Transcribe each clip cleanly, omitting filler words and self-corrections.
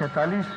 47,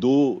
2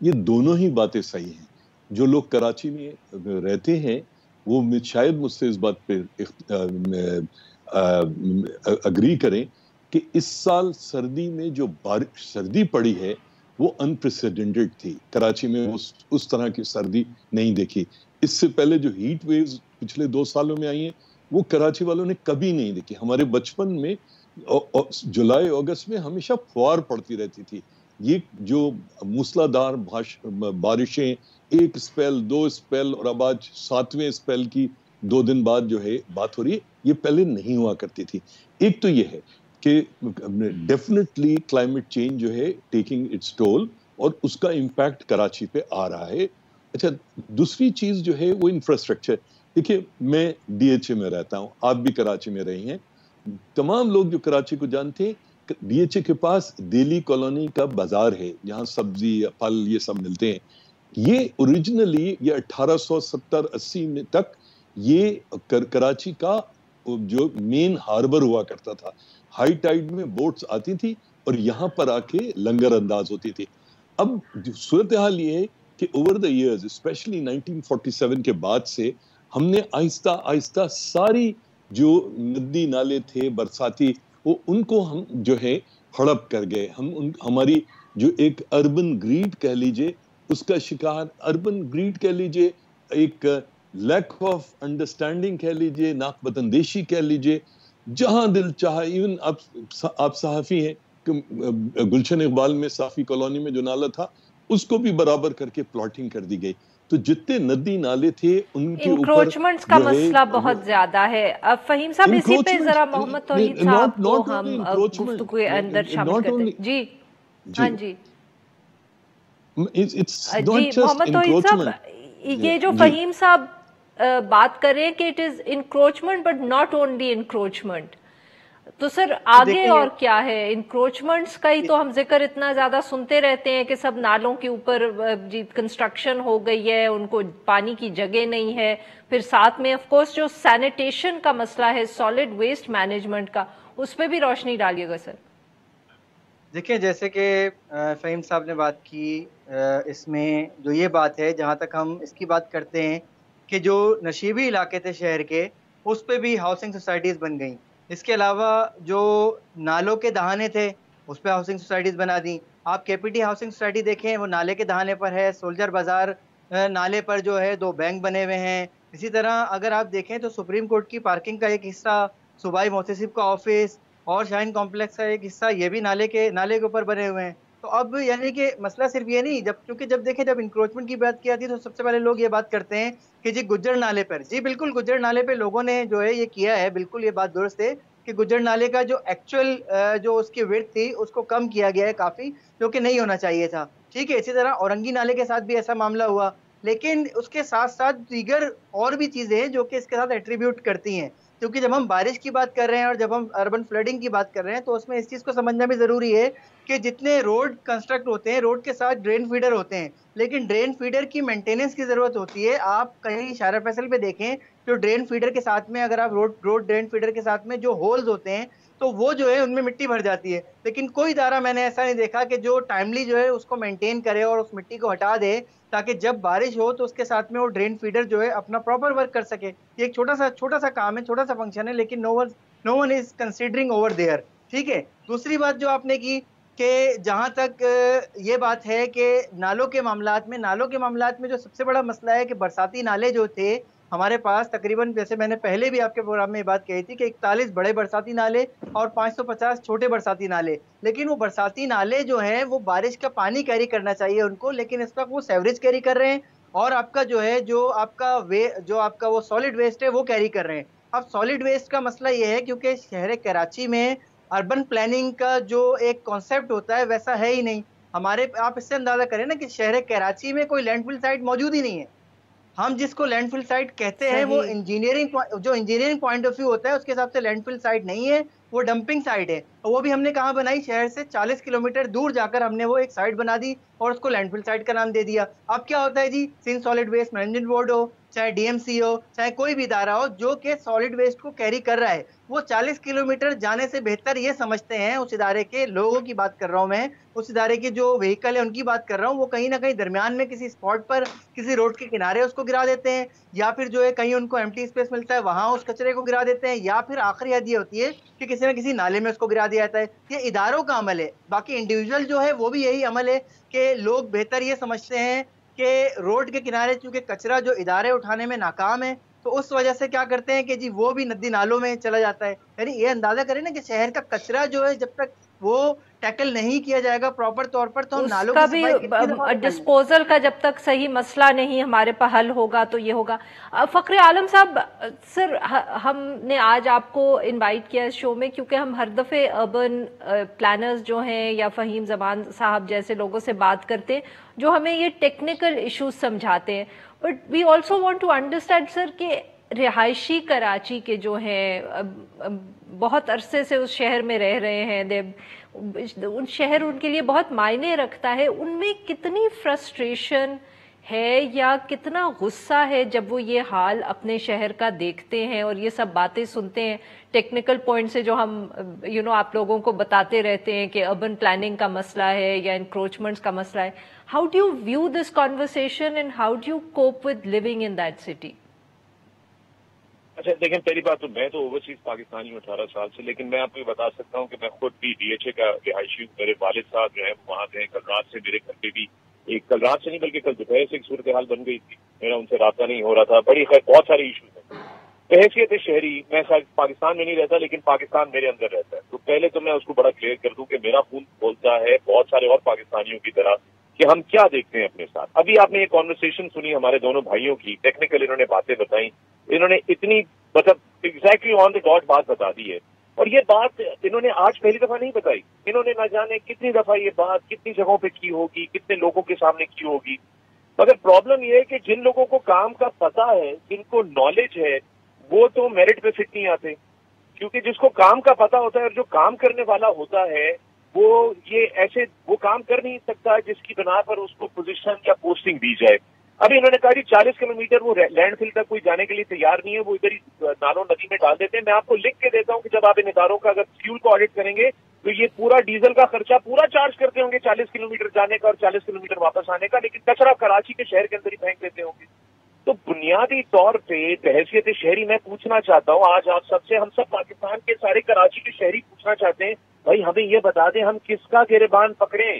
یہ دونوں ہی باتیں صحیح ہیں. جو لوگ کراچی میں رہتے ہیں وہ شاید مجھ سے اس بات پہ اگری کریں کہ اس سال سردی میں جو سردی پڑی ہے وہ انپریسیڈنٹڈ تھی. کراچی میں اس طرح کی سردی نہیں دیکھی. اس سے پہلے جو ہیٹ ویوز پچھلے 2 سالوں میں آئی ہیں وہ کراچی والوں نے کبھی نہیں دیکھی. ہمارے بچپن میں جولائی اگست میں ہمیشہ فوار پڑتی رہتی تھی. یہ جو موسلا دھار بارشیں، 1 اسپیل 2 اسپیل اور اب آج 7ویں اسپیل کی 2 دن بعد جو ہے بات ہو رہی ہے، یہ پہلے نہیں ہوا کرتی تھی. ایک تو یہ ہے کہ ڈیفینیٹلی کلائمیٹ چینج جو ہے ٹیکنگ اٹس ٹول اور اس کا امپیکٹ کراچی پہ آ رہا ہے. اچھا، دوسری چیز جو ہے وہ انفراسٹرکچر. دیکھیے میں ڈی ایچ اے میں رہتا ہوں، آپ بھی کراچی میں رہی ہیں. تمام لوگ جو کراچی کو جانتے ہیں، ڈی ایچ اے کے پاس دہلی کالونی کا بازار ہے جہاں سبزی پھل یہ سب ملتے ہیں. یہ اوریجنلی یہ 1870-80 میں تک یہ کراچی کا جو مین ہاربر ہوا کرتا تھا. ہائی ٹائیڈ میں بوٹس آتی تھی اور یہاں پر آ کے لنگر انداز ہوتی تھی. اب صورتحال یہ ہے کہ اوور دا ایئرز اسپیشلی 1947 کے بعد سے ہم نے آہستہ آہستہ ساری جو ندی نالے تھے برساتی ان کو ہم جو ہے ہڑپ کر گئے. ہماری جو ایک اربن گریڈ کہہ لیجئے اس کا شکار، اربن گریڈ کہہ لیجئے، ایک لیک آف انڈرسٹینڈنگ کہہ لیجئے، ناک بدندیشی کہہ لیجئے، جہاں دل چاہا. ایون آپ صحافی ہیں کہ گلشن اقبال میں صافی کالونی میں جو نالا تھا اس کو بھی برابر کر کے پلاٹنگ کر دی گئی. تو جتنے ندی نالے تھے ان کے اوپر انکروچمنٹس کا مسئلہ بہت زیادہ ہے. اب فہیم صاحب اسی پہ ذرا محمد توحید صاحب کو ہم گفتگو کے اندر شامل کرتے ہیں. جی ہاں جی جی محمد توحید صاحب، یہ جو فہیم صاحب بات کر رہے ہیں کہ it is encroachment but not only encroachment, تو سر آگے اور کیا ہے؟ انکروچمنٹس کا ہی تو ہم ذکر اتنا زیادہ سنتے رہتے ہیں کہ سب نالوں کے اوپر جی کنسٹرکشن ہو گئی ہے، ان کو پانی کی جگہ نہیں ہے. پھر ساتھ میں آف کورس جو سینیٹیشن کا مسئلہ ہے، سالڈ ویسٹ مینجمنٹ کا، اس پہ بھی روشنی ڈالیے گا سر. دیکھیں جیسے کہ فہیم صاحب نے بات کی، اس میں جو یہ بات ہے جہاں تک ہم اس کی بات کرتے ہیں کہ جو نشیبی علاقے تھے شہر کے اس پہ بھی ہاؤسنگ سوسائٹیز بن گئیں. اس کے علاوہ جو نالوں کے دہانے تھے اس پہ ہاؤسنگ سوسائٹیز بنا دیں. آپ کے پی ٹی ہاؤسنگ سوسائٹی دیکھیں، وہ نالے کے دہانے پر ہے. سولجر بازار نالے پر جو ہے 2 بینک بنے ہوئے ہیں. اسی طرح اگر آپ دیکھیں تو سپریم کورٹ کی پارکنگ کا ایک حصہ، صوبائی محتسب کا آفس اور شاہین کمپلیکس کا ایک حصہ، یہ بھی نالے کے اوپر بنے ہوئے ہیں. تو اب یعنی کہ مسئلہ صرف یہ نہیں، کیونکہ جب دیکھیں جب انکروچمنٹ کی بات کی جاتی ہے تو سب سے پہلے لوگ یہ بات کرتے ہیں کہ جی گجر نالے پر، جی بالکل گجر نالے پہ لوگوں نے جو ہے یہ کیا ہے، بالکل یہ بات درست ہے کہ گجر نالے کا جو ایکچوئل جو اس کی وڈتھ تھی اس کو کم کیا گیا ہے کافی، جو کہ نہیں ہونا چاہیے تھا. ٹھیک ہے، اسی طرح اورنگی نالے کے ساتھ بھی ایسا معاملہ ہوا. لیکن اس کے ساتھ ساتھ دیگر اور بھی چیزیں ہیں جو کہ اس کے ساتھ ایٹریبیوٹ کرتی ہیں. کیونکہ جب ہم بارش کی بات کر رہے ہیں اور جب ہم اربن فلڈنگ کی بات کر رہے ہیں تو اس میں اس چیز کو سمجھنا بھی ضروری ہے کہ جتنے روڈ کنسٹرکٹ ہوتے ہیں روڈ کے ساتھ ڈرین فیڈر ہوتے ہیں، لیکن ڈرین فیڈر کی مینٹیننس کی ضرورت ہوتی ہے. آپ کہیں اشارہ فیصل پہ دیکھیں جو ڈرین فیڈر کے ساتھ میں، اگر آپ روڈ ڈرین فیڈر کے ساتھ میں جو ہولز ہوتے ہیں تو وہ جو ہے ان میں مٹی بھر جاتی ہے. لیکن کوئی ادارہ میں نے ایسا نہیں دیکھا کہ جو ٹائملی جو ہے اس کو مینٹین کرے اور اس مٹی کو ہٹا دے تاکہ جب بارش ہو تو اس کے ساتھ میں وہ ڈرین فیڈر جو ہے اپنا پراپر ورک کر سکے. یہ ایک چھوٹا سا کام ہے، چھوٹا سا فنکشن ہے، لیکن no one is considering over there. ٹھیک ہے. دوسری بات جو آپ نے کی کہ جہاں تک یہ بات ہے کہ نالوں کے معاملات میں جو سب سے بڑا مسئلہ ہے کہ برساتی نالے جو تھے ہمارے پاس تقریباً، جیسے میں نے پہلے بھی آپ کے پروگرام میں یہ بات کہی تھی کہ 41 بڑے برساتی نالے اور 550 چھوٹے برساتی نالے. لیکن وہ برساتی نالے جو ہیں وہ بارش کا پانی کیری کرنا چاہیے ان کو، لیکن اس وقت وہ سیوریج کیری کر رہے ہیں اور آپ کا جو ہے جو آپ کا وہ سالڈ ویسٹ ہے وہ کیری کر رہے ہیں. اب سالڈ ویسٹ کا مسئلہ یہ ہے کیونکہ شہر کراچی میں اربن پلاننگ کا جو ایک کانسیپٹ ہوتا ہے ویسا ہے ہی نہیں. آپ اس سے اندازہ کریں نا کہ شہر کراچی میں کوئی لینڈ فل سائٹ موجود ہی نہیں ہے. ہم جس کو لینڈ فل سائٹ کہتے ہیں وہ انجینئرنگ پوائنٹ آف ویو ہوتا ہے اس کے حساب سے لینڈ فل سائٹ نہیں ہے، وہ ڈمپنگ سائٹ ہے. وہ بھی ہم نے کہاں بنائی؟ شہر سے 40 کلومیٹر دور جا کر ہم نے وہ ایک سائٹ بنا دی اور اس کو لینڈ فل سائٹ کا نام دے دیا. اب کیا ہوتا ہے جی، Sindh solid waste management board ہو چاہے DMC ہو, چاہے کوئی بھی ادارہ ہو جو کہ سالڈ ویسٹ کو کیری کر رہا ہے, وہ 40 کلومیٹر جانے سے بہتر یہ سمجھتے ہیں, اس ادارے کے لوگوں کی بات کر رہا ہوں میں, اس ادارے کے جو وہیکل ہے ان کی بات کر رہا ہوں, وہ کہیں نہ کہیں درمیان میں کسی اسپاٹ پر کسی روڈ کے کنارے اس کو گرا دیتے ہیں, یا پھر جو ہے کہیں ان کو ایمٹی اسپیس ملتا ہے وہاں اس کچرے کو گرا دیتے ہیں, یا پھر آخری حد یہ ہوتی ہے کہ کسی نہ کسی نالے میں اس کو گرا دیا جاتا ہے. یہ اداروں کا عمل ہے. باقی انڈیویجول جو ہے وہ بھی یہی عمل ہے کہ لوگ بہتر یہ سمجھتے ہیں کہ روڈ کے کنارے چونکہ کچرا جو ادارے اٹھانے میں ناکام ہے, تو اس وجہ سے کیا کرتے ہیں کہ جی وہ بھی ندی نالوں میں چلا جاتا ہے. یعنی یہ اندازہ کریں نا کہ شہر کا کچرا جو ہے جب تک وہ ٹیکل نہیں کیا جائے گا پراپر طور پر, تو ہم نالوں کی صفائی کتنی دفعہ ڈسپوزل کا جب تک صحیح مسئلہ نہیں ہمارے پاس حل ہوگا تو یہ ہوگا. فخر عالم صاحب, سر ہم نے آج آپ کو انوائٹ کیا اس شو میں کیونکہ ہم ہر دفعے اربن پلانرز جو ہیں یا فہیم زمان صاحب جیسے لوگوں سے بات کرتے ہیں جو ہمیں یہ ٹیکنیکل ایشوز سمجھاتے ہیں, but we also want to understand sir کہ رہائشی کراچی کے جو ہیں بہت عرصے سے اس شہر میں رہ رہے ہیں, ان شہر ان کے لیے بہت معنی رکھتا ہے, ان میں کتنی فرسٹریشن ہے یا کتنا غصہ ہے جب وہ یہ حال اپنے شہر کا دیکھتے ہیں اور یہ سب باتیں سنتے ہیں ٹیکنیکل پوائنٹ سے جو ہم آپ لوگوں کو بتاتے رہتے ہیں کہ اربن پلاننگ کا مسئلہ ہے یا انکروچمنٹس کا مسئلہ ہے. How do you view this conversation and how do you cope with living in that city? اچھا دیکھیں, پہلی بات تو میں تو اوورسیز پاکستانی ہوں 18 سال سے, لیکن میں آپ کو یہ بتا سکتا ہوں کہ میں خود بھی DHA کا رہائشی ہوں. میرے والد صاحب جو ہیں وہاں گئے, کل رات سے میرے گھر پہ بھی کل رات سے نہیں بلکہ کل دوپہر سے ایک صورتحال بن گئی تھی, میرا ان سے رابطہ نہیں ہو رہا تھا, بڑی خیر بہت سارے ایشوز ہیں. بحیثیت شہری میں پاکستان میں نہیں رہتا لیکن پاکستان میرے اندر رہتا ہے, تو پہلے تو میں اس کو بڑا کلیئر کر دوں کہ میرا خون بولتا ہے بہت سارے اور پاکستانیوں کی طرح کہ ہم کیا دیکھتے ہیں اپنے ساتھ. ابھی آپ نے یہ کانورسیشن سنی ہمارے دونوں بھائیوں کی, ٹیکنیکل انہوں نے باتیں بتائیں, انہوں نے اتنی مطلب ایگزیکٹلی آن دا ڈاٹ بات بتا دی ہے, اور یہ بات انہوں نے آج پہلی دفعہ نہیں بتائی, انہوں نے نہ جانے کتنی دفعہ یہ بات کتنی جگہوں پہ کی ہوگی, کتنے لوگوں کے سامنے کی ہوگی. مگر پرابلم یہ ہے کہ جن لوگوں کو کام کا پتہ ہے, جن کو نالج ہے, وہ تو میرٹ پہ فٹ نہیں آتے, کیونکہ جس کو کام کا پتہ ہوتا ہے اور جو کام کرنے والا ہوتا ہے وہ یہ ایسے وہ کام کر نہیں سکتا جس کی بنا پر اس کو پوزیشن یا پوسٹنگ دی جائے. ابھی انہوں نے کہا جی 40 کلومیٹر وہ لینڈ فل تک کوئی جانے کے لیے تیار نہیں ہے, وہ ادھر ہی نالوں ندی میں ڈال دیتے ہیں. میں آپ کو لکھ کے دیتا ہوں کہ جب آپ ان اداروں کا اگر فیول کو آڈٹ کریں گے تو یہ پورا ڈیزل کا خرچہ پورا چارج کرتے ہوں گے 40 کلومیٹر جانے کا اور 40 کلومیٹر واپس آنے کا, لیکن کچرا کراچی کے شہر کے اندر ہی پھینک دیتے ہوں گے. تو بنیادی طور پہ بحیثیت شہری میں پوچھنا چاہتا ہوں آج آپ سب سے, ہم سب پاکستان کے سارے کراچی کے شہری پوچھنا چاہتے ہیں, بھائی ہمیں یہ بتا دیں ہم کس کا گریبان پکڑیں,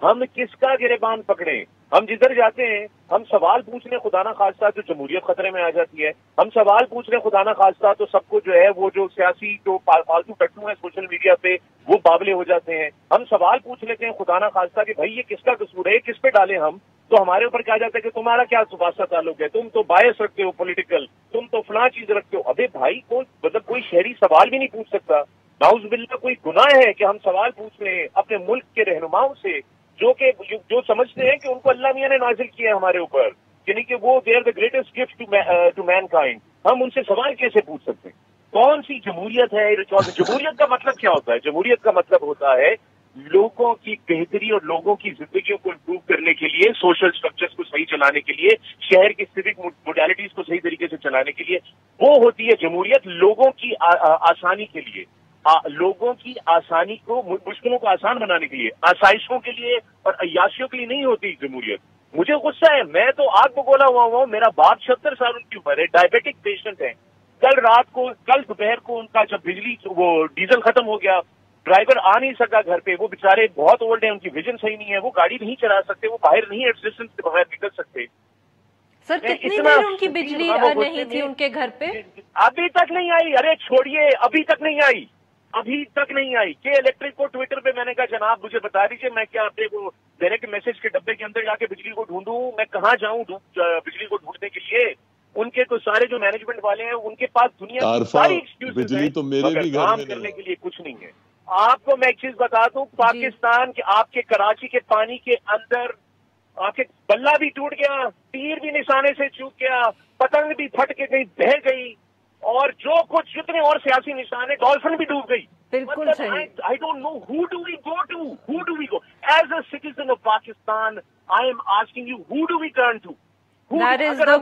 ہم کس کا گریبان پکڑیں. ہم جدھر جاتے ہیں ہم سوال پوچھ لیں خدا نہ خواستہ تو جمہوریت خطرے میں آ جاتی ہے, ہم سوال پوچھ لیں خدا نہ خواستہ تو سب کو جو ہے وہ جو سیاسی جو فالتو ٹٹو ہیں سوشل میڈیا پہ وہ بابلے ہو جاتے ہیں. ہم سوال پوچھ لیتے ہیں خدا نہ خواستہ کہ بھائی یہ کس کا قصور ہے, کس پہ ڈالیں ہم, تو ہمارے اوپر کیا جاتا ہے کہ تمہارا کیا واسطہ تعلق ہے, تم تو باعث رکھتے ہو پولیٹیکل, تم تو فلاں چیز رکھتے ہو. ابے بھائی مطلب کوئی شہری سوال بھی نہیں پوچھ سکتا. نعوذ باللہ کوئی گناہ ہے کہ ہم سوال پوچھ رہے ہیں اپنے ملک کے رہنماؤں سے جو سمجھتے ہیں کہ ان کو اللہ میاں نے نازل کیا ہے ہمارے اوپر, یعنی کہ وہ they are the greatest gift to mankind. ہم ان سے سوال کیسے پوچھ سکتے ہیں؟ کون سی جمہوریت ہے؟ جمہوریت کا مطلب کیا ہوتا ہے؟ جمہوریت کا مطلب ہوتا ہے لوگوں کی بہتری اور لوگوں کی زندگیوں کو امپروو کرنے کے لیے, سوشل اسٹرکچرز کو صحیح چلانے کے لیے, شہر کی سیوک موڈیلٹیز کو صحیح طریقے سے چلانے کے لیے, وہ ہوتی ہے جمہوریت. لوگوں کی آسانی کے لیے, لوگوں کی آسانی کو, مشکلوں کو آسان بنانے کے لیے, آسائشوں کے لیے اور عیاشیوں کے لیے نہیں ہوتی جمہوریت. مجھے غصہ ہے, میں تو آگ بگولا ہوا ہوں. میرا باپ 76 سال ان کی عمر ہے, ڈائبیٹک پیشنٹ ہے. کل دوپہر کو ان کا جب بجلی وہ ڈیزل ختم ہو گیا, ڈرائیور آ نہیں سکا گھر پہ, وہ بےچارے بہت اولڈ ہیں, ان کی ویژن صحیح نہیں ہے, وہ گاڑی نہیں چلا سکتے, وہ باہر نہیں ایڈجسٹنس کے بغیر نکل سکتے. سر کتنی دیر ان کی بجلی نہیں تھی ان کے گھر پہ؟ ابھی تک نہیں آئی. ارے چھوڑیے, ابھی تک نہیں آئی, ابھی تک نہیں آئی. کہ الیکٹرک کو ٹویٹر پہ میں نے کہا جناب مجھے بتا دیجیے میں کیا آپ کو ڈائریکٹ میسج کے ڈبے کے اندر جا کے بجلی کو ڈھونڈوں, میں کہاں جاؤں بجلی کو ڈھونڈنے کے لیے. ان کے تو سارے جو مینجمنٹ والے ہیں ان کے پاس دنیا کی ساری ایکسکیوزز ہیں, تو میرے بھی گھر کام میں کرنے کے لیے کچھ نہیں ہے. آپ کو میں ایک چیز بتا دوں, پاکستان کے آپ کے کراچی کے پانی کے اندر آپ کے بلہ بھی ٹوٹ گیا, تیر بھی نشانے سے چوک گیا, پتنگ بھی پھٹ کے گئی, بہہ گئی, اور جو کچھ جتنے اور سیاسی نشان ہے, ڈالفن بھی ڈوب گئی. بالکل صحیح. I don't know who do we go? As a citizen of Pakistan, I am asking you, who do we turn to? That is the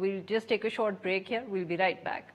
we'll just take a short break here. We'll be right back.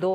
2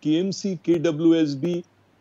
KMC, KWSB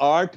8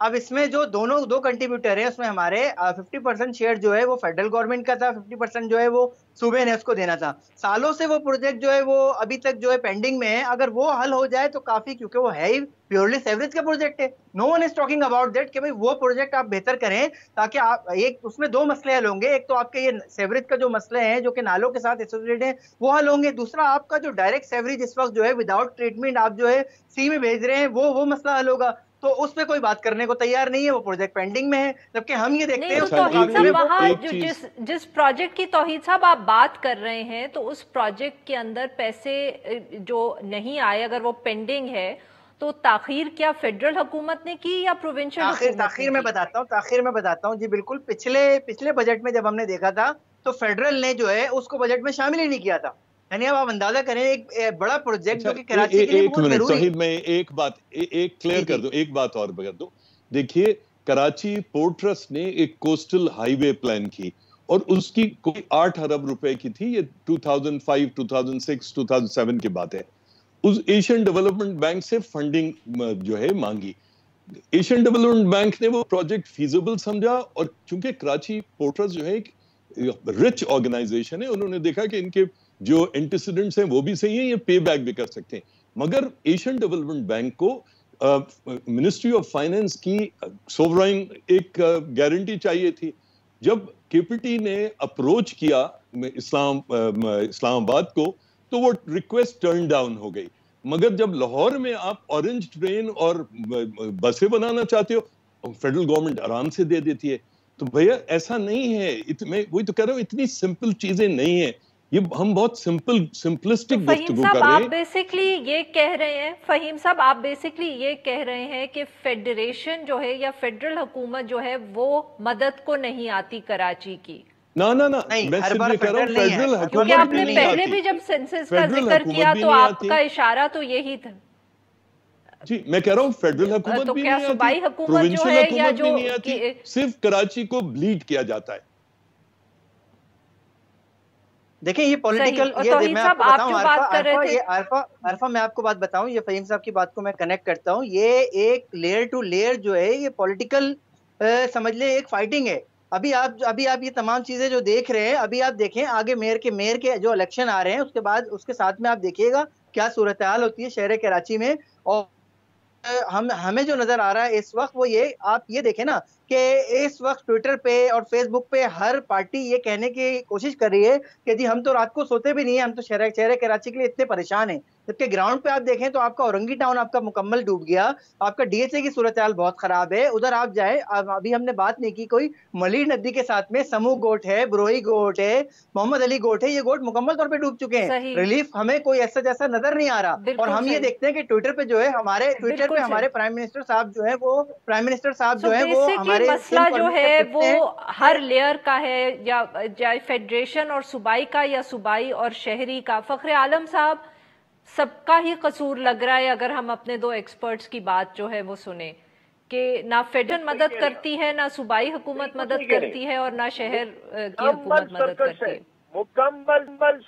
اب اس میں جو دو contributor ہیں، اس میں ہمارے 50% share جو ہے وہ federal government کا تھا، 50% جو ہے وہ صوبے نے اس کو دینا تھا. سالوں سے وہ پروجیکٹ جو ہے وہ ابھی تک جو ہے پینڈنگ میں ہے. اگر وہ حل ہو جائے تو کافی، کیونکہ وہ ہے ہی پیورلی سیوریج کا پروجیکٹ ہے. No one is talking about that کہ بھائی وہ پروجیکٹ آپ بہتر کریں، تاکہ آپ ایک اس میں 2 مسئلے حل ہوں گے. ایک تو آپ کے یہ سیوریج کا جو مسئلے ہیں جو کہ نالوں کے ساتھ ایسوسیٹڈ ہیں وہ حل ہوں گے. دوسرا آپ کا جو ڈائریکٹ سیوریج اس وقت جو ہے وداؤٹ ٹریٹمنٹ آپ جو ہے سی میں بھیج رہے ہیں وہ مسئلہ حل ہوگا. تو اس پہ کوئی بات کرنے کو تیار نہیں ہے، وہ پروجیکٹ پینڈنگ میں ہے. جبکہ ہم یہ دیکھتے ہیں نہیں، تو توحید صاحب وہاں جس پروجیکٹ کی توحید صاحب آپ بات کر رہے ہیں، تو اس پروجیکٹ کے اندر پیسے جو نہیں آئے، اگر وہ پینڈنگ ہے تو تاخیر کیا فیڈرل حکومت نے کی یا پروونشل حکومت؟ تاخیر میں بتاتا ہوں جی بالکل. پچھلے بجٹ میں جب ہم نے دیکھا تھا تو فیڈرل نے جو ہے اس کو بجٹ میں شامل ہی نہیں کیا تھا. یعنی اب آپ اندازہ کریں ایک بڑا پروجیکٹ جو کہ کراچی کے لیے بہت ضروری ہے. توحید میں ایک بات کلیئر کر دوں، ایک بات اور کر دوں. دیکھیے کراچی پورٹ ٹرسٹ نے ایک کوسٹل ہائی وے پلان کی اور اس کی کوئی 8 ارب روپے کی تھی. یہ 2005 2006 2007 کی بات ہے. اس ایشین ڈیولپمنٹ بینک سے فنڈنگ جو ہے مانگی. ایشین ڈیولپمنٹ بینک نے وہ پروجیکٹ فیزیبل سمجھا، اور چونکہ کراچی پورٹ ٹرسٹ جو ہے ایک رچ آرگنائزیشن ہے، انہوں نے دیکھا کہ ان کے جو انٹیسیڈنٹس ہیں وہ بھی صحیح ہیں، یہ پے بیک بھی کر سکتے ہیں. مگر ایشین ڈیولپمنٹ بینک کو منسٹری آف فائنانس کی سوورائن ایک گارنٹی چاہیے تھی. جب کے پی ٹی نے اپروچ کیا اسلام آباد کو تو وہ ریکویسٹ ٹرن ڈاؤن ہو گئی. مگر جب لاہور میں آپ اورنج ٹرین اور بسیں بنانا چاہتے ہو، فیڈرل گورنمنٹ آرام سے دے دیتی ہے. تو بھیا ایسا نہیں ہے. میں وہی تو کہہ رہا ہوں، اتنی سمپل چیزیں نہیں ہیں. یہ ہم بہت سمپلسٹک گفتگو کر رہے ہیں. فہیم صاحب آپ بیسکلی یہ کہہ رہے ہیں کہ فیڈریشن جو ہے یا فیڈرل حکومت جو ہے وہ مدد کو نہیں آتی کراچی کی. میں صرف یہ کہہ رہا ہوں فیڈرل حکومت، کیونکہ آپ نے پہلے بھی جب سینسس کا ذکر کیا تو آپ کا اشارہ تو یہی تھا. جی میں کہہ رہا ہوں فیڈرل حکومت بھی نہیں آتی، پروونشل حکومت بھی نہیں آتی، صرف کراچی کو بلیڈ کیا جاتا ہے. دیکھیں یہ پولیٹیکل، میں آپ کو بات بتاؤں، یہ فہیم صاحب کی بات کو میں کنیکٹ کرتا ہوں. یہ ایک لیئر ٹو لیئر جو ہے یہ پولیٹیکل سمجھ لیں ایک فائٹنگ ہے. ابھی آپ یہ تمام چیزیں جو دیکھ رہے ہیں، ابھی آپ دیکھیں آگے میئر کے جو الیکشن آ رہے ہیں، اس کے بعد اس کے ساتھ میں آپ دیکھیے گا کیا صورتحال ہوتی ہے شہر کراچی میں. اور ہمیں جو نظر آ رہا ہے اس وقت وہ یہ، آپ یہ دیکھیں نا کہ اس وقت ٹویٹر پہ اور فیس بک پہ ہر پارٹی یہ کہنے کی کوشش کر رہی ہے کہ جی ہم تو رات کو سوتے بھی نہیں ہیں، ہم تو شہر کراچی کے لیے اتنے پریشان ہیں. جبکہ گراؤنڈ پہ آپ دیکھیں تو آپ کا اورنگی ٹاؤن آپ کا مکمل ڈوب گیا، آپ کا ڈی ایچ اے کی صورتحال بہت خراب ہے. ادھر آپ جائیں، ابھی ہم نے بات نہیں کی، کوئی ملی ندی کے ساتھ میں سمو گوٹ ہے، بروئی گوٹ ہے، محمد علی گوٹ ہے، یہ گوٹ مکمل طور پہ ڈوب چکے ہیں. ریلیف ہمیں کوئی ایسا جیسا نظر نہیں آ رہا. اور ہم یہ دیکھتے ہیں کہ ٹویٹر پہ جو ہے ہمارے پرائم منسٹر صاحب جو ہیں وہ ہمارے مسئلہ جو ہے وہ ہر لیئر کا ہے، یا فیڈریشن اور صوبائی کا یا صوبائی اور شہری کا. فخر عالم صاحب سب کا ہی قصور لگ رہا ہے اگر ہم اپنے 2 ایکسپرٹس کی بات جو ہے وہ سنیں، کہ نہ فیڈرل مدد کرتی ہے، نہ صوبائی حکومت مدد کرتی ہے، اور نہ شہر کی حکومت مدد کرتی ہے. مکمل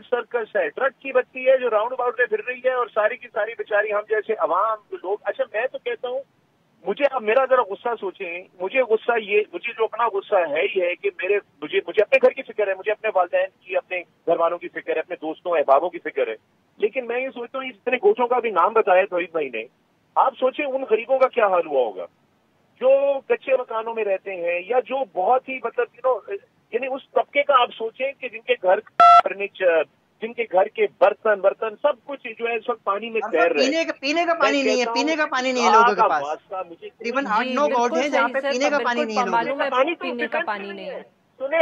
سرکس ہے. ٹرک کی بتی ہے جو راؤنڈ اباؤٹ میں پھر رہی ہے، اور ساری کی ساری بیچاری ہم جیسے عوام لوگ. اچھا میں تو کہتا ہوں، مجھے اب میرا ذرا غصہ سوچیں. مجھے جو اپنا غصہ ہے ہی ہے کہ مجھے اپنے گھر کی فکر ہے، مجھے اپنے والدین کی، اپنے گھر والوں کی فکر ہے، اپنے دوستوں احبابوں کی فکر ہے. لیکن میں یہ سوچتا ہوں اتنے گوشوں کا بھی نام بتایا توحید بھائی نے. آپ سوچیں ان غریبوں کا کیا حال ہوا ہوگا جو کچے مکانوں میں رہتے ہیں، یا جو بہت ہی یعنی اس طبقے کا آپ سوچیں کہ جن کے گھر فرنیچر، جن کے گھر کے برتن سب کچھ جو ہے اس وقت پانی میں تیر رہے ہیں. پینے کا پانی نہیں ہے لوگوں کے پاس. تقریباً 8-9 گاؤں ہیں جہاں پہ پینے کا پانی نہیں ہے. معلوم ہے پینے کا پانی نہیں ہے. سنیں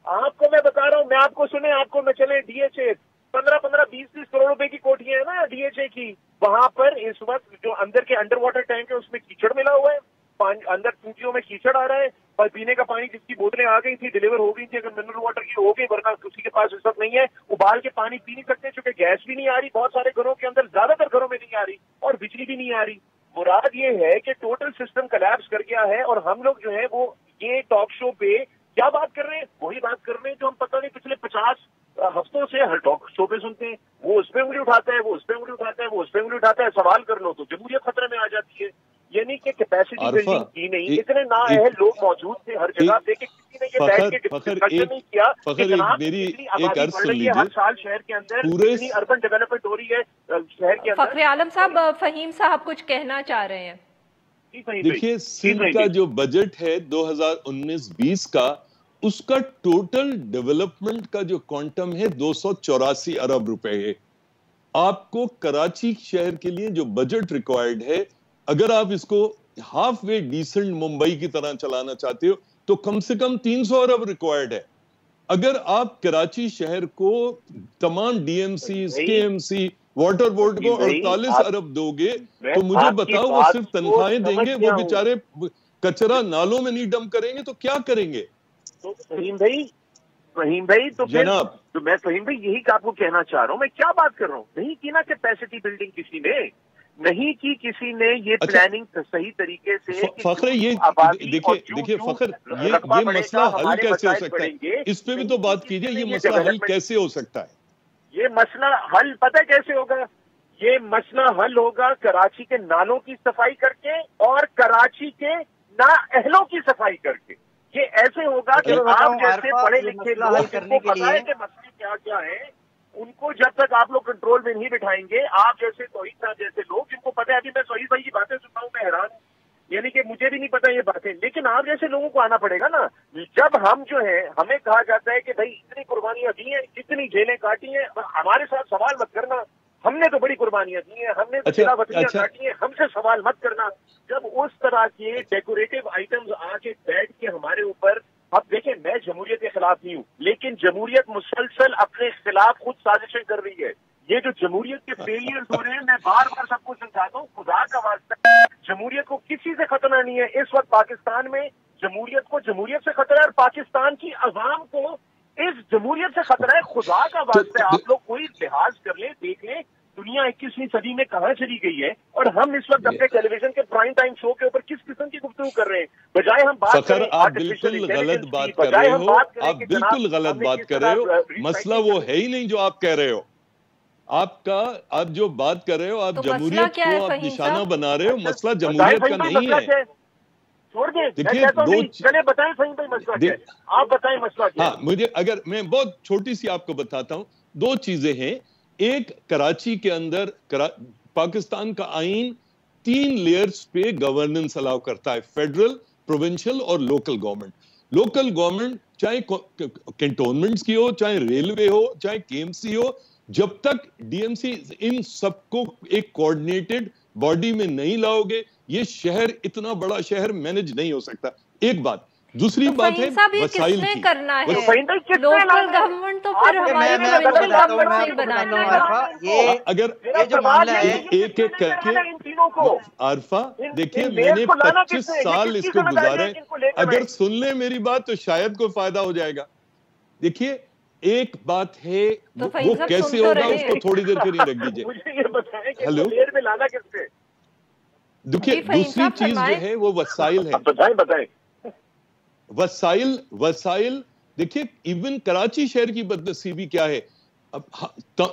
آپ کو میں بتا رہا ہوں، میں آپ کو سنیں، آپ کو میں چلیں ڈی ایچ اے 15-20 کروڑ روپے کی کوٹیاں ہیں نا ڈی ایچ اے کی، وہاں پر اس وقت جو اندر کے انڈر واٹر ٹینک ہے اس میں کیچڑ ملا ہوا ہے، اندر ٹوٹیوں میں کیچڑ آ رہا ہے. اور پینے کا پانی جس کی بوتلیں آ گئی تھی، ڈیلیور ہو گئی تھی، اگر منرل واٹر کی ہو گئی، ورنہ کسی کے پاس اس وقت نہیں ہے. ابال کے پانی پی نہیں سکتے چونکہ گیس بھی نہیں آ رہی، بہت سارے گھروں کے اندر، زیادہ تر گھروں میں نہیں آ رہی، اور بجلی بھی نہیں آ رہی. مراد یہ ہے کہ ٹوٹل سسٹم کلیپس کر گیا ہے. اور ہم لوگ جو ہے وہ یہ ٹاک شو پہ کیا بات کر رہے ہیں؟ وہی بات کر رہے ہیں جو ہم پتہ نہیں پچھلے ہفتوں سے ہر ٹاک شو پہ سنتے ہیں، وہ اس پہ انگلی اٹھاتا ہے، وہ اس پہ انگلی اٹھاتا ہے، وہ اس پہ انگلی اٹھاتا ہے، سوال کر لو تو جمہوریت خطرے میں آ جاتی ہے. یعنی کہ کیپیسٹی بلڈنگ کی نہیں، اتنے نااہل لوگ موجود تھے ہر جگہ پہ کہ کسی نے یہ بیٹھ کے ڈسکشن نہیں کیا کہ جناب اتنی آبادی بڑھ رہی ہے ہر سال شہر کے اندر، اتنی اربن ڈیولپمنٹ ہو رہی ہے شہر کے اندر. فخر عالم صاحب، فہیم صاحب کچھ کہنا چاہ رہے ہیں. دیکھیے سندھ کا جو بجٹ ہے 2019-20 کا، اس کا ٹوٹل ڈیولپمنٹ کا جو کوانٹم ہے 284 ارب روپے ہے. آپ کو کراچی شہر کے لیے جو بجٹ ریکوائرڈ ہے، اگر آپ اس کو ہاف وے ڈیسنٹ ممبئی کی طرح چلانا چاہتے ہو تو کم سے کم 300 ارب ریکوائرڈ ہے. اگر آپ کراچی شہر کو تمام ڈی ایم سی، کے ایم سی، واٹر بورڈ کو 48 ارب دو گے تو مجھے بتاؤ وہ صرف تنخواہیں دیں گے، وہ بیچارے کچرا نالوں میں نہیں ڈمپ کریں گے تو کیا کریں گے؟ فہیم بھائی تو جناب، تو میں فہیم بھائی یہی آپ کو کہنا چاہ رہا ہوں. میں کیا بات کر رہا ہوں؟ نہیں کی نا کیپیسٹی بلڈنگ کسی نے، نہیں کی کسی نے یہ پلاننگ صحیح طریقے سے. فخر یہ دیکھیے فخر یہ مسئلہ حل کیسے ہو سکتا ہے؟ اس پہ بھی تو بات کیجئے، یہ مسئلہ حل کیسے ہو سکتا ہے؟ یہ مسئلہ حل پتہ کیسے ہوگا؟ یہ مسئلہ حل ہوگا کراچی کے نالوں کی صفائی کر کے اور کراچی کے نااہلوں کی صفائی کر کے. یہ ایسے ہوگا کہ آپ جیسے پڑھے لکھے لوگ جن کو پتہ ہے کہ مسئلے کیا کیا ہیں، ان کو جب تک آپ لوگ کنٹرول میں نہیں بٹھائیں گے، آپ جیسے توحید صاحب جیسے لوگ جن کو پتہ ہے، ابھی میں توحید بھائی کی باتیں سنتا ہوں میں حیران ہوں، یعنی کہ مجھے بھی نہیں پتا یہ باتیں، لیکن آپ جیسے لوگوں کو آنا پڑے گا نا. جب ہم جو ہے ہمیں کہا جاتا ہے کہ بھائی اتنی قربانیاں دی ہیں، اتنی جیلیں کاٹی ہیں، ہمارے ساتھ سوال مت کرنا، ہم نے تو بڑی قربانیاں دی ہیں، ہم نے تو جلا وطنیاں کاٹی ہیں، ہم سے سوال مت کرنا. جب اس طرح کے ڈیکوریٹو آئٹمز آ کے بیٹھ کے ہمارے اوپر، اب دیکھیں میں جمہوریت کے خلاف نہیں ہوں، لیکن جمہوریت مسلسل اپنے خلاف خود سازشیں کر رہی ہے. یہ جو جمہوریت کے فیلئرز ہو رہے ہیں، میں بار بار سب کو سمجھاتا ہوں، خدا کا واسطہ جمہوریت کو کسی سے خطرہ نہیں ہے. اس وقت پاکستان میں جمہوریت کو جمہوریت سے خطرہ ہے اور پاکستان کی عوام کو اس جمہوریت سے خطرہ ہے. خدا کا واسطہ آپ لوگ کوئی لحاظ کر لیں، دیکھ لیں دنیا 21ویں صدی میں کہاں چلی گئی ہے، اور ہم اس وقت اپنے ٹیلی ویژن کے پرائم ٹائم شو کے اوپر کس قسم کی گفتگو کر رہے ہیں. بجائے ہم بات کریں آپ بالکل غلط بات کر رہے ہو، آپ بالکل غلط بات کر رہے ہو. مسئلہ وہ ہے ہی نہیں جو آپ کہہ رہے ہو. آپ جو بات کر رہے ہو، آپ جمہوریت کو آپ نشانہ بنا رہے ہو. مسئلہ جمہوریت کا نہیں ہے. چھوڑ دیں، چلے بتائیں صحیح بھائی مسئلہ کیا ہے، آپ بتائیں مسئلہ کیا ہے. ہاں مجھے اگر میں بہت چھوٹی سی آپ کو بتاتا ہوں، دو چیزیں ہیں. ایک، کراچی کے اندر پاکستان کا آئین 3 لیئرز پہ گورننس الاؤ کرتا ہے، فیڈرل، پروونشل اور لوکل گورنمنٹ. لوکل گورنمنٹ چاہے کنٹونمنٹس کی ہو، چاہے ریلوے ہو، چاہے کے ایم سی ہو، جب تک ڈی ایم سی ان سب کو ایک کوآرڈینیٹڈ باڈی میں نہیں لاؤ گے، یہ شہر اتنا بڑا شہر مینج نہیں ہو سکتا. ایک بات. دوسری بات ہے وسائل کی. کرنا ہے لوکل گورنمنٹ تو پھر ہماری پروونشل گورنمنٹ سے ہی بنانی ہے. اگر ایک ایک کر کے عارفہ دیکھیں، میں نے 25 سال اس کو گزارے، اگر سن لیں میری بات تو شاید کوئی فائدہ ہو جائے گا. دیکھیے ایک بات ہے، وہ کیسے ہوگا اس کو تھوڑی دیر کے لیے رکھ دیجئے. ہلو، دیکھیے دوسری چیز جو ہے وہ وسائل ہے. بتائیں وسائل دیکھیے ایون کراچی شہر کی بدنصیبی کیا ہے.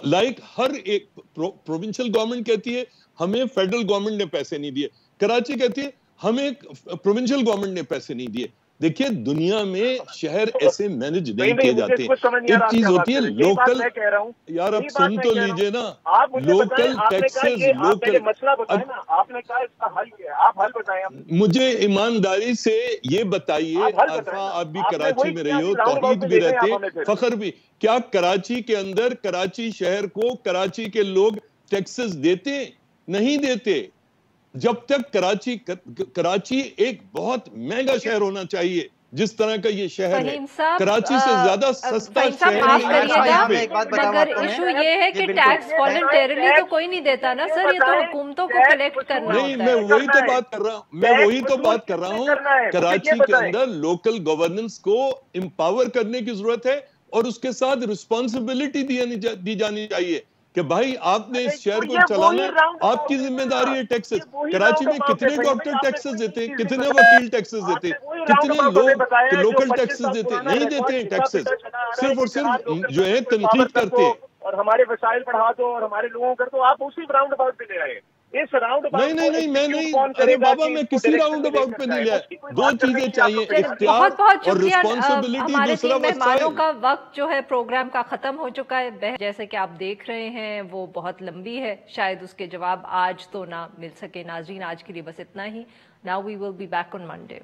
لائک ہر ایک پروونشل گورنمنٹ کہتی ہے ہمیں فیڈرل گورنمنٹ نے پیسے نہیں دیے، کراچی کہتی ہے ہمیں پروونشل گورنمنٹ نے پیسے نہیں دیے. دیکھیے دنیا میں شہر ایسے مینج نہیں کیے جاتے. ایک چیز ہوتی ہے لوکل، یار آپ سن تو لیجئے نا، لوکل ٹیکسز، لوکل. مجھے ایمانداری سے یہ بتائیے عارفہ، آپ بھی کراچی میں رہی ہو، توحید بھی رہتے، فخر بھی، کیا کراچی کے اندر کراچی شہر کو کراچی کے لوگ ٹیکسز دیتے؟ نہیں دیتے. جب تک کراچی ایک بہت مہنگا شہر ہونا چاہیے جس طرح کا یہ شہر ہے، کراچی سے زیادہ سستا شہر ہے. مگر ایشو یہ ہے کہ ٹیکس والنٹیرلی تو کوئی نہیں دیتا نا سر، یہ تو حکومتوں کو کلیکٹ کرنا ہوتا ہے. نہیں، میں وہی تو بات کر رہا ہوں. کراچی کے اندر لوکل گورننس کو امپاور کرنے کی ضرورت ہے اور اس کے ساتھ رسپانسبلٹی دی جانی چاہیے. کہ بھائی آپ نے اس شہر کو چلانا ہے، آپ کی ذمہ داری ہے ٹیکسز. کراچی میں کتنے ڈاکٹر ٹیکسز دیتے ہیں، کتنے وکیل ٹیکسز دیتے ہیں، کتنے لوگ لوکل ٹیکسز دیتے ہیں؟ نہیں دیتے ہیں ٹیکسز. صرف اور صرف جو ہے تنقید کرتے ہیں. اور ہمارے وسائل بڑھا دو اور ہمارے لوگوں کر دو. آپ اسی راؤنڈ اباؤٹ پہ لے آئے. اس راؤنڈ اباؤٹ نہیں میں نہیں، ارے بابا میں کسی راؤنڈ اباؤٹ پہ نہیں لیا. دو چیزیں چاہیے، اختیار بہت بہت اور شکریہ. رسپانسبلٹی. ہمارے دوسرا تین مہمانوں وسائل. کا وقت جو ہے پروگرام کا ختم ہو چکا ہے. جیسے کہ آپ دیکھ رہے ہیں وہ بہت لمبی ہے، شاید اس کے جواب آج تو نہ مل سکے. ناظرین آج کے لیے بس اتنا ہی. Now we will be back on Monday.